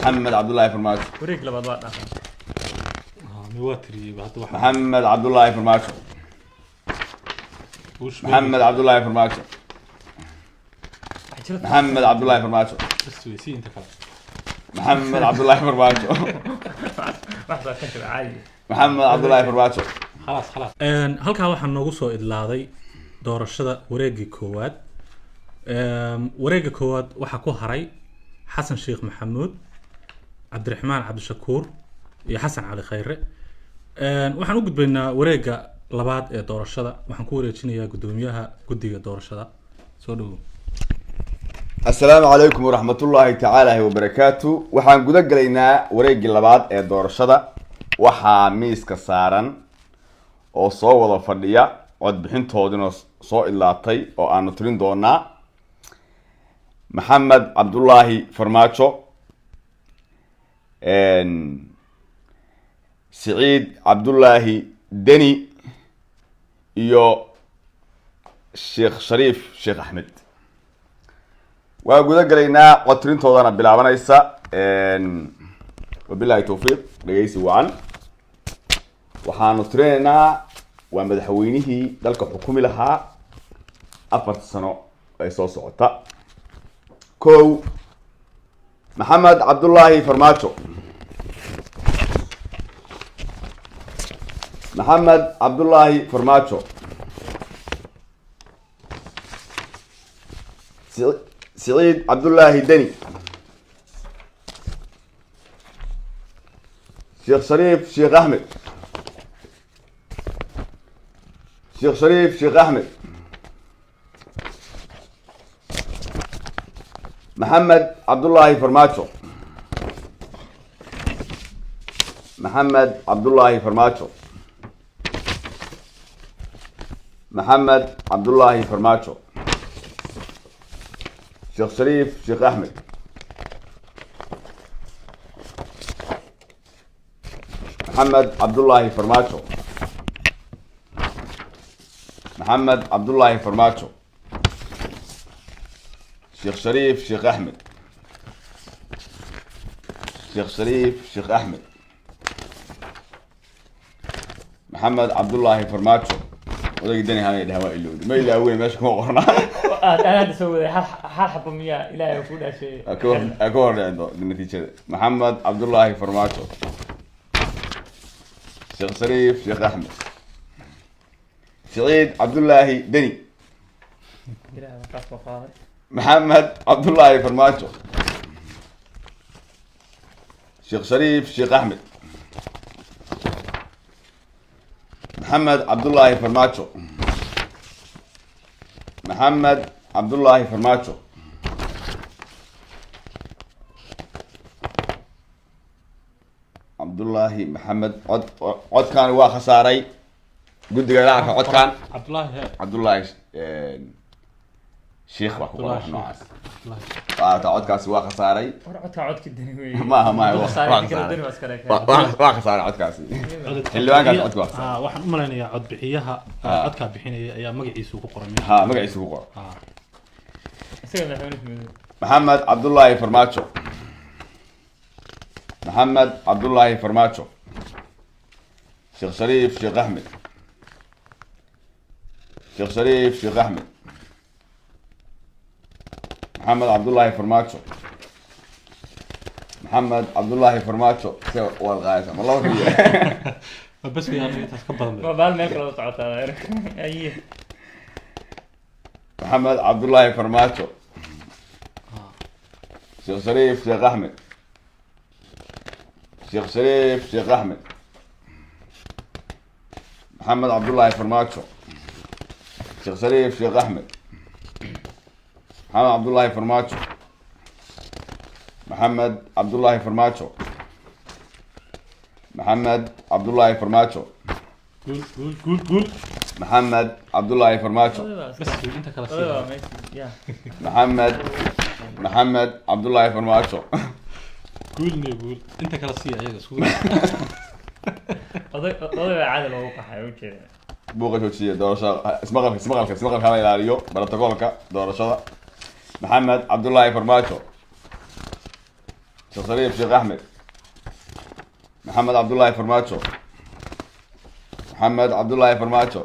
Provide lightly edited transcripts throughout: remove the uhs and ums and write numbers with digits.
محمد عبد الله فرماجو وريك لبضاء مواتري بعد واحد محمد عبد الله فرماجو محمد عبد الله فرماجو محمد عبد الله فرماجو السويسي انت كذا محمد عبد الله فرماجو لحظة كنت عادي محمد عبد الله فرماجو خلاص halkaa waxaa noogu soo idlaaday doorashada wareegii koowaad wareegga koowaad waxaa ku haray xasan sheekh maxamuud cabdiraxmaan cabdishakuur iyo xasan cali khayre waxaan u gudbaynaa wareegga labaad ee doorashada waxaan ku wareejinayaa gudoomiyaha guddiga doorashada soo dhawow السلام عليكم ورحمة الله تعالى وبركاته waxaan guda galaynaa wareegii labaad ee doorashada waxaa miiska saaran oo soo wada fadhiya codbixintoodina soo ilaatay oo aanu tirin doonaa maxamed cabdullaahi farmaajo siciid cabdullaahi deni iyo sheekh shariif sheekh axmed waa guda galaynaa codtirintoodana bilaabanaysa wabilaahi tawfiiq dhegeysi wacan waxaanu tirinaynaa waa madaxweynihii dalka xukumi lahaa 4 sano ay soo socota kow maxamed cabdullaahi farmaajo maxamed cabdullaahi farmaajo سعيد عبد الله دني شيخ شريف شيخ أحمد شيخ شريف شيخ أحمد محمد عبد الله فرماجو محمد عبد الله فرماجو محمد عبد الله فرماجو شيخ شريف شيخ أحمد محمد عبد الله فرماجو محمد عبد الله فرماجو شيخ شريف شيخ أحمد شيخ شريف شيخ أحمد محمد عبد الله فرماجو وده يدني هاي الهواء اللودي ما إلا أول ماشي كم قرنا أنا هذا سوي حرب مياه إلى يكون شيء أكون عنده النتيجة محمد عبد الله فرماجو شيخ شريف شيخ أحمد سعيد عبد الله دني محمد عبد الله فرماجو شيخ شريف شيخ أحمد محمد عبد الله فرماجو محمد عبد الله فرماجو عبد الله محمد عد كان waa khasaaray guddiga ilaaha cod kan عبد الله شيخ waa ku qoran noocaas codkaasi waa khasaaray codka dani weey ma waa khasaaray codkaasi xildhibaankaas codka waxaan u maleynayaa cod bixiyaha codka bixinaya ayaa magaciisa ku qoran magaciisa ku qoran محمد عبد الله فرماجو محمد عبد الله فرماجو شيخ شريف شيخ أحمد شيخ شريف شيخ أحمد محمد عبد الله فرماجو محمد عبد الله فرماجو والغاية والله كبير بس في هذا تكبر ما بال مالك لو تعطى أيه محمد عبد الله فرماجو شيخ شريف شيخ أحمد شيخ شريف شيخ أحمد محمد عبد الله فرماجو شيخ شريف شيخ أحمد محمد عبد الله فرماجو محمد عبد الله فرماجو محمد عبد الله فرماجو قول محمد عبد الله فرماجو بس انت كلا محمد عبد الله فرماجو قول انت كلا سي ايغا سو قضيه عادل oo qaxay oo jeeda buuqa joojiye doorashada ismaqalka hala ilaaliyo borotokoolka doorashada محمد عبد الله فرماجو sheekh shariif sheekh axmed maxamed cabdullaahi farmaajo maxamed cabdullaahi farmaajo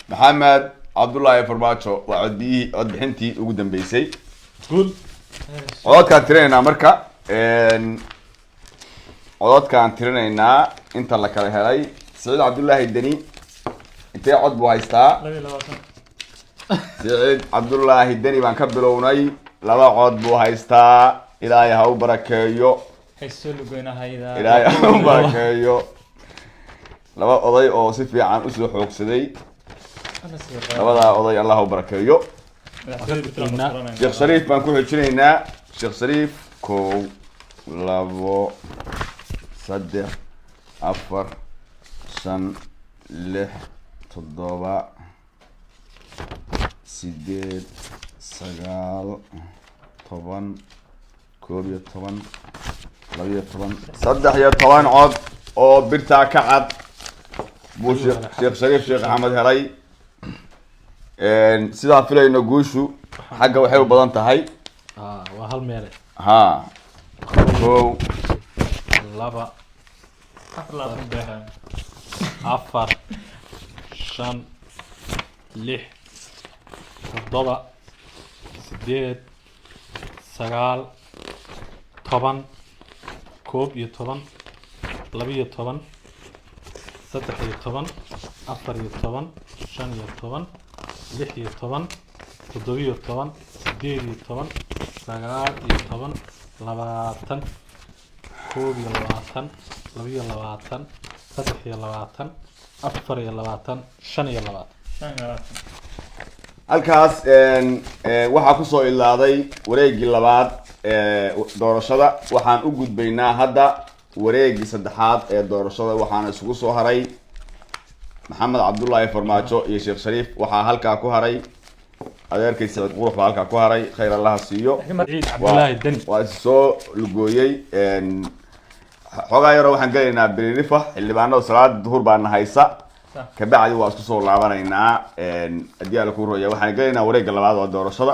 maxamed cabdullaahi farmaajo waa codbixintii ugu dambeysay guul cododkaan tirinaynaa marka cododkaan tirinaynaa inta la kala helay saciid cabdullaahi deni intee cod buu haystaa 22 saciid cabdullaahi deni baan ka bilownay 2 cod buu haystaa ilaahay ha u barakeeyo hayso lugoynahayda ilaahay ha u barakeeyo 2 oday oo si fiican usoo xoogsaday labadaa oday allah ha u barakeeyo sheekh shariif baan ku xijinaynaa sheekh shariif 1 2 3 4 5 6 7 8 9 10 11 12 cod oo birtaa ka cad buu sheekh shariif sheekh axmed helay sidaan filayno guushu xagga waxay u badan tahay waa hal meele ha 1 laba afar shan lix toddoba sideed sagaal toban 11 12 13 14 15 16 17 18 19 20 21 22 23 24 25 halkaas waxaa kusoo ilaaday wareegii labaad doorashada waxaan u gudbaynaa hadda wareegii saddexaad ee doorashada waxaana isugu soo haray maxamed cabdullaahi farmaajo iyo sheekh shariif waxaa halkaa ku haray adeerkay saciid qurux baa halkaa ku haray khayr allaha siiyo cabdullaahi deni waa is soo lugooyey xoogaa yaroo waxaan gelaynaa beririfa xildhibaanada salaada duhur baana haysa kabacdi waa isku soo laabanaynaa haddii ala ku roya waxaan gelaynaa wareegga labaad oo doorashada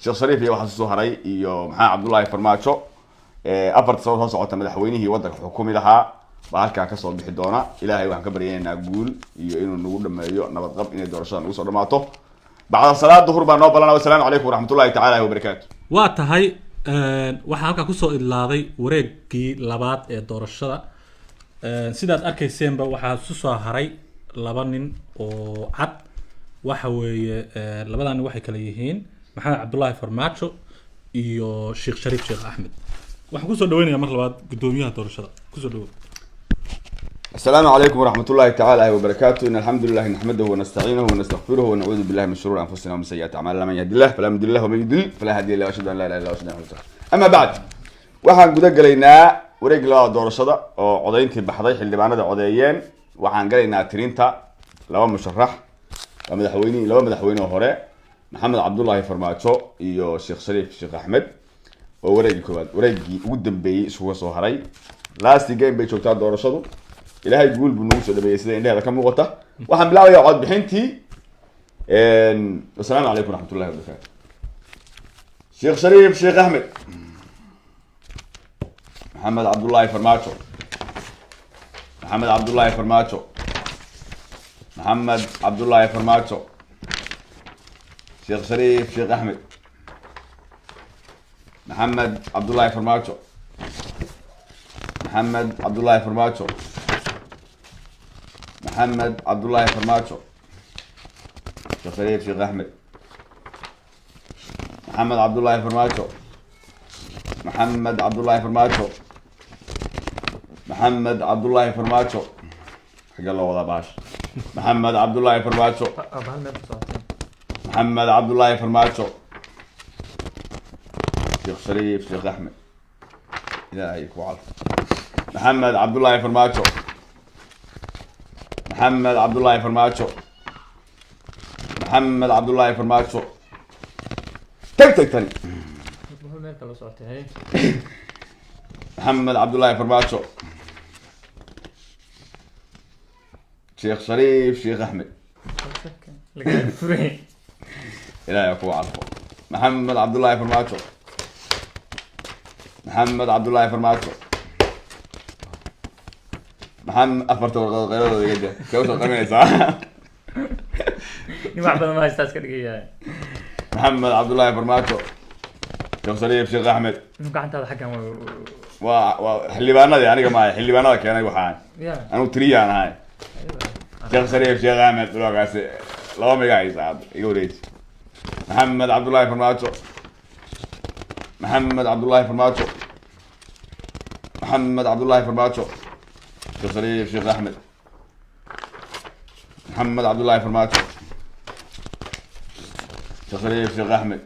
sheekh shariif iyo waxaa soo haray iyo maxamed cabdullaahi farmaajo 4 sano soo socota madaxweynihii waddanka xukumi lahaa baa halkaa kasoo bixi doona ilaahay waxaan ka baryaynaa guul iyo inuu nagu dhameeyo nabadqab inay doorashada nagu soo dhamaato bacda salaad duhur baa noo balana wasalaamu calaykum waraxmatullaahi tacaala wabarakaatu waa tahay waxaa halkaa kusoo idlaaday wareegii labaad ee doorashada sidaad arkayseenba waxaa isu soo haray 2 nin oo cad waxa weeye labadan nin waxay kala yihiin maxamed cabdullaahi farmaajo iyo sheekh shariif sheekh axmed waxaan kusoo dhaweynayaa mar labaad gudoomiyaha doorashada kusoo dhawow السلام عليكم ورحمة الله تعالى وبركاته إن الحمد لله نحمده ونستعينه ونستغفره ونعوذ بالله من شرور أنفسنا ومن سيئات أعمالنا من يهد الله فلا مضل له ومن يضلل فلا هادي له وأشهد أن لا إله إلا الله وحده لا شريك له أما بعد waxaan guda galaynaa wareeg labaad doorashada oo codayntii baxday xildhibaanada codeeyeen waxaan galaynaa tirinta 2 musharax laba madaxweyne hore maxamed cabdullaahi farmaajo iyo sheekh shariif sheekh axmed oo wareegii koowaad wareegii ugu dambeeyay isugu soo haray last game bay joogtaa doorashadu ilaahay guul buu nagu soo dhameeyay sida indhaheeda ka muuqata waxaan bilaabayaa cod bixintii assalaamu calaykum waraxmatullaahi wabarakaatu sheekh shariif sheekh axmed محمد عبد الله فرماجو محمد عبد الله فرماجو محمد عبد الله فرماجو شيخ شريف شيخ احمد محمد عبد الله فرماجو محمد عبد الله فرماجو محمد عبد الله فرماجو شيخ شريف شيخ احمد محمد عبد الله فرماجو محمد عبد الله فرماجو محمد عبد الله فرماجو حق الله والله باش محمد عبد الله فرماجو محمد عبد الله فرماجو شيخ شريف شيخ احمد الهي وعلى محمد عبد الله فرماجو محمد عبد الله فرماجو محمد عبد الله فرماجو تك تاني محمد عبد الله فرماجو شيخ شريف شيخ احمد الهي يكون عارفه محمد عبد الله فرماجو محمد عبد الله فرماتو محمد أفرت ورقة غيره جدا كوسة قميص نوع بدل ما يستاذ كذا محمد عبد الله فرماتو شخصية بشيخ أحمد نوع أنت هذا حكم وحلبانا دي أنا كمان حلبانا كأنا وحان أنا وتريا أنا هاي شخصية بشيخ أحمد لو قاس لو ما قاعد يصعد يقول إيش محمد عبد الله فرماتو محمد عبد الله فرماتو محمد عبد الله فرماتو شخصية بشيخ أحمد محمد عبد الله فرماتو شخصية بشيخ أحمد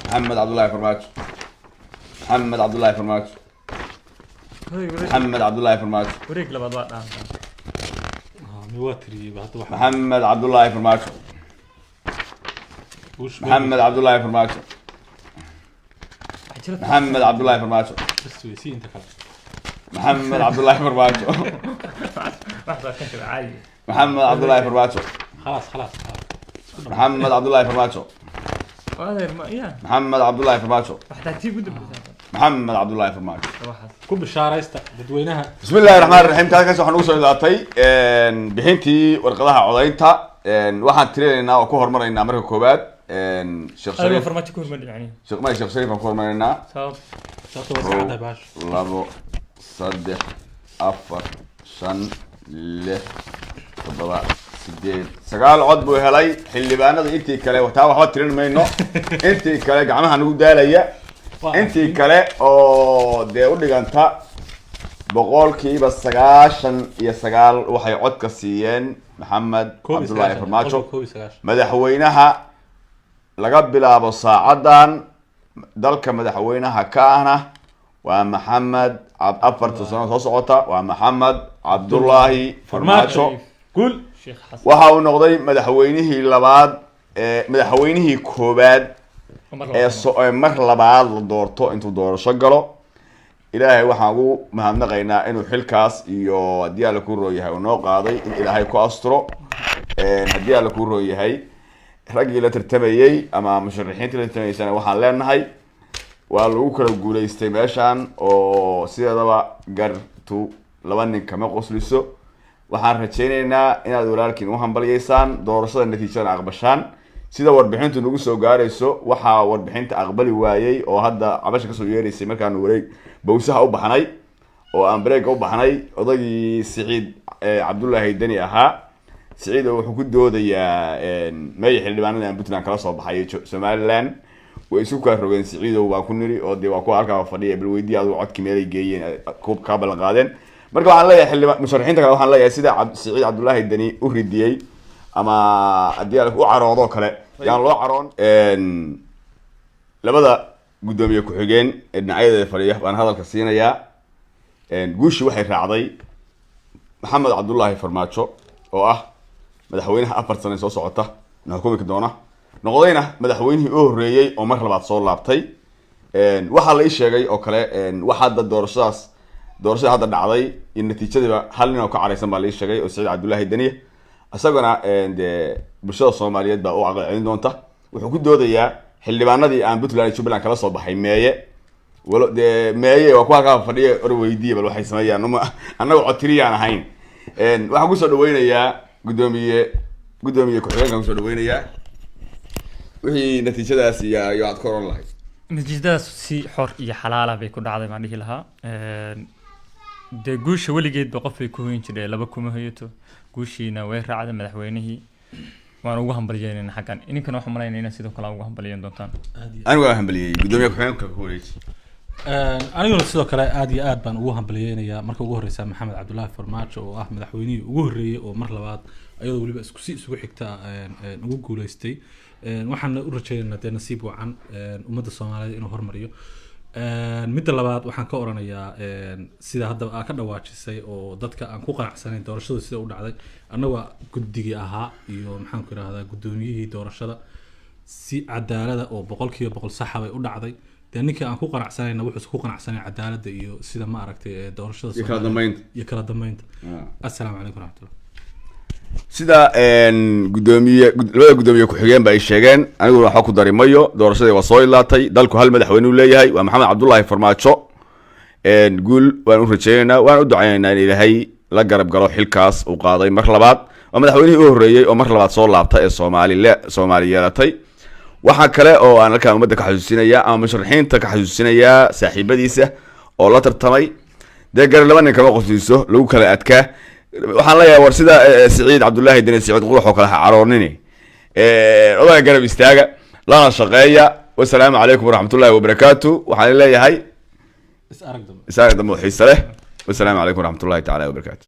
محمد عبد الله فرماتو محمد عبد الله فرماتو محمد عبد الله فرماتو وريك لبعض وقت مواتري بعد واحد محمد عبد الله فرماتو محمد عبد الله فرماتو محمد عبد الله فرماتو بس ويسي انت خلاص محمد عبد الله فرماتو لحظة كذا عادي محمد عبد الله فرماتو خلاص محمد عبد الله فرماتو وهذا يا محمد عبد الله فرماتو واحد تجيب قدام محمد عبد الله فرماتو كوب الشاريستا بدوينها بسم الله الرحمن الرحيم taas waxaan ugu soo ilaatay bixintii warqadaha codaynta waxaan tirinaynaa oo ku hormaraynaa marka koobaad sheekh أيوة Sharif فرماتي كور مدري يعني sheekh Sharif aan ku hormaraynaa صاب sababta waa saacada baash 2 3 4 5 6 7 8 9 cod buu helay xildhibaanada intii kale wataa waxba tirin mayno intii kale gacmaha nagu daalaya intii kale oo dee u dhiganta boqolkiiba 99 waxay codka siiyeen maxamed cabdullaahi farmaajo madaxweynaha laga bilaabo saacadan dalka madaxweynaha ka ahna waa maxamed afarta sano soo socota waa maxamed cabdullaahi farmaajo قول شيخ حسن waxa uu noqday madaxweynihii labaad madaxweynihii koobaad ee mar labaad la doorto intuu doorasho galo ilaahay waxaan ugu mahadnaqaynaa inuu xilkaas iyo haddii alla kuu rooyahay uu noo qaaday in ilaahay ku asturo haddii alla kuu rooyahay raggii la tartamayey ama musharaxiintii la tartamaysana waxaan leenahay waa lagu kala guulaystay meeshaan oo sideedaba gartu laba nin kama qosliso waxaan rajaynaynaa inaad walaalkiin u hambalyeysaan doorashada natiijada aqbashaan sida warbixintu nagu soo gaarayso waxaa warbixinta aqbali waayey oo hadda cabasha kasoo yeeraysay markaan wareeg bawsaha u baxnay oo aan bareega u baxnay odagii Siciid Cabdullaahi Dani ahaa Siciid wuxuu ku doodayaa meeyo xildhibaanada aan Puntland kala soo baxay Somaliland way isu ka rogeen Siciid waa ku niri oo dee waa ku halka fadhiya bil weydii aad codki meelay geeyeen koob ka ballan qaadeen marka waxaan leeyahay xildhibaan musharaxiinta kale waxaan leeyahay sida Siciid Cabdullaahi Dani u ridiyay ama haddii u caroodo kale yaan loo caroon labada gudoomiye ku-xigeen ee dhinacyada fadhiya baan hadalka siinayaa guushi waxay raacday maxamed cabdullaahi farmaajo oo ah madaxweynaha 4 sano soo socota xukuumka doona noqdayna madaxweynihii u horeeyay oo mar labaad soo laabtay waxa la ii sheegay oo kale waxa hadda doorashada hadda dhacday in natiijada hal nin oo ka careysan baa la ii sheegay oo Siciid Cabdullaahi Dani asagana bulshada Soomaaliyeed baa u aqal celin doonta wuxuu ku doodayaa xildhibaanadii aan Puntland iyo Jubaland kala soo baxay meeye walo de meeye waa ku halka fadhiya or weydiiyay bal waxay sameeyaan annagu cotiriyaan ahayn waxa ku soo dhaweynayaa gudoomiye ku-xigeenka ku soo dhaweynayaa wixii natiijadaas iyo aad koron lahayd natiijadaas si xor iyo xalaal ah bay ku dhacday ma dhihi lahaa de guusha weligeed ba qof ay ku hoyn jireen laba kuma hayato guushiina way raacday madaxweynihii waan ugu hambalyeynaa xaqan ininkan waxaan malaynaynaa sidoo kale ugu hambalyeyn doontaan anigu waan hambalyeeyay gudoomiye ku-xigeenka ku wareejay aniguna sidoo kale aad iyo aad baan ugu hambalyeynayaa marka ugu horeysa maxamed cabdullaahi farmaajo oo ah madaxweynihii ugu horeeyay oo mar labaad ayadoo weliba isugu xigta ugu guuleystay waxaan u rajaynaynaa dee nasiib wacan ummadda Soomaaliyeed inuu hormariyo midda labaad waxaan ka oranayaa sida hadda aad ka dhawaajisay oo dadka aan ku qanacsanayn doorashada sida u dhacday annaga guddigii ahaa iyo maxaan ku yiraahdaa gudoomiyihii doorashada si cadaalad oo 100% sax ah bay u dhacday dee ninkii aan ku qanacsanayna wuxuu ku qanacsanay cadaaladda iyo sida ma aragtay doorashada iyo kala dambeynta assalaamu calaykum waraxmatullahi sida labada gudoomiye ku-xigeen ba ay sheegeen, aniguna waxba ku dari mayo. doorashadii waa soo ilaatay, dalku hal madaxweyne uu leeyahay, waa maxamed cabdullaahi farmaajo. guul waan u rajaynaynaa, waan u ducaynaynaa in ilaahay la garab galo xilkaas uu qaaday mar labaad. waa madaxweynihii u horreeyey oo mar labaad soo laabta ee soomaali yeelatay. waxaa kale oo aan halkaan ummadda ka xasuusinayaa ama musharaxiinta ka xasuusinayaa saaxiibadiisa oo la tartamay, dee garan laba nin kama qosliso, lagu kala adkaa. waxaan leeyahay war sida siciid cabdullaahi dine siciid qurux oo kale ha caroonini, odaga garab istaaga lana shaqeeya. wasalaamu calaykum waraxmatullaahi wabarakaatu. waxaan leeyahay is arag dambe xiise leh. wasalaamu calaykum waraxmatullaahi tacaala wabarakaatu.